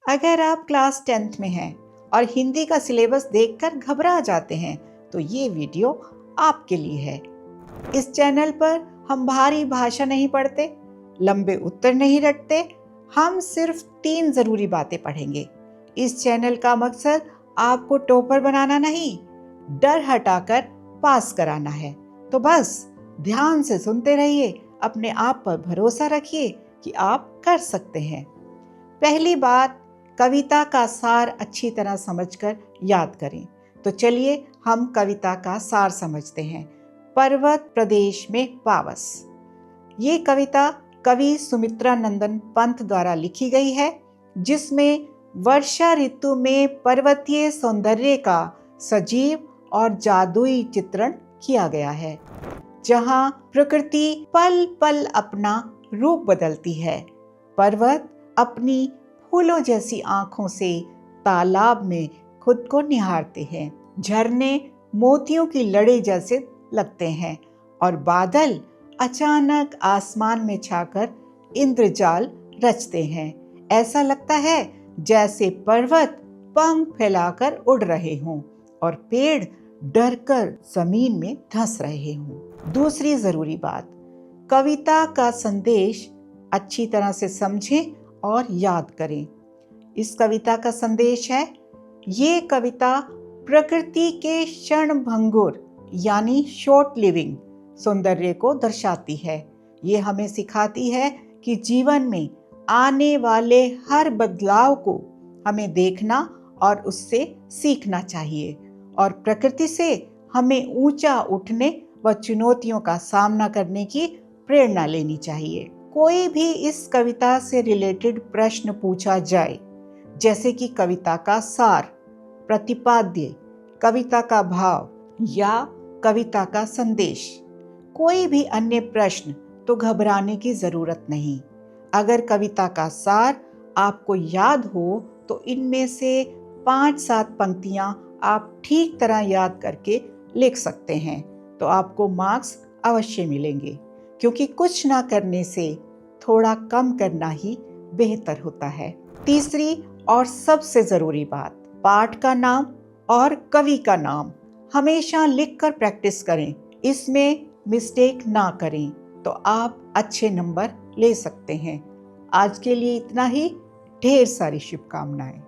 अगर आप class 10th में हैं और हिंदी का सिलेबस देखकर घबरा जाते हैं तो ये वीडियो आपके लिए है। इस चैनल पर हम भारी भाषा नहीं पढ़ते, लंबे उत्तर नहीं रटते, हम सिर्फ 3 जरूरी बातें पढ़ेंगे। इस चैनल का मकसद आपको टॉपर बनाना नहीं, डर हटाकर पास कराना है। तो बस ध्यान से सुनते रहिए, अपने आप पर भरोसा रखिए कि आप कर सकते हैं। पहली बात, कविता का सार अच्छी तरह समझकर याद करें। तो चलिए हम कविता का सार समझते हैं। पर्वत प्रदेश में पावस। ये कविता कवि सुमित्रा नंदन पंत द्वारा लिखी गई है, जिसमें वर्षा ऋतु में पर्वतीय सौंदर्य का सजीव और जादुई चित्रण किया गया है, जहां प्रकृति पल पल अपना रूप बदलती है। पर्वत अपनी फूलों जैसी आंखों से तालाब में खुद को निहारते हैं, झरने मोतियों की लड़े जैसे लगते हैं और बादल अचानक आसमान में छाकर इंद्रजाल रचते हैं। ऐसा लगता है जैसे पर्वत पंख फैलाकर उड़ रहे हों और पेड़ डरकर जमीन में धंस रहे हों। दूसरी जरूरी बात, कविता का संदेश अच्छी तरह से समझें और याद करें। इस कविता का संदेश है, ये कविता प्रकृति के क्षणभंगुर यानी शॉर्ट लिविंग सौंदर्य को दर्शाती है। ये हमें सिखाती है कि जीवन में आने वाले हर बदलाव को हमें देखना और उससे सीखना चाहिए और प्रकृति से हमें ऊंचा उठने व चुनौतियों का सामना करने की प्रेरणा लेनी चाहिए। कोई भी इस कविता से रिलेटेड प्रश्न पूछा जाए, जैसे कि कविता का सार, प्रतिपाद्य, कविता का भाव या कविता का संदेश, कोई भी अन्य प्रश्न, तो घबराने की जरूरत नहीं। अगर कविता का सार आपको याद हो तो इनमें से 5-7 पंक्तियां आप ठीक तरह याद करके लिख सकते हैं, तो आपको मार्क्स अवश्य मिलेंगे, क्योंकि कुछ ना करने से थोड़ा कम करना ही बेहतर होता है। तीसरी और सबसे जरूरी बात, पाठ का नाम और कवि का नाम हमेशा लिखकर प्रैक्टिस करें। इसमें मिस्टेक ना करें तो आप अच्छे नंबर ले सकते हैं। आज के लिए इतना ही। ढेर सारी शुभकामनाएं।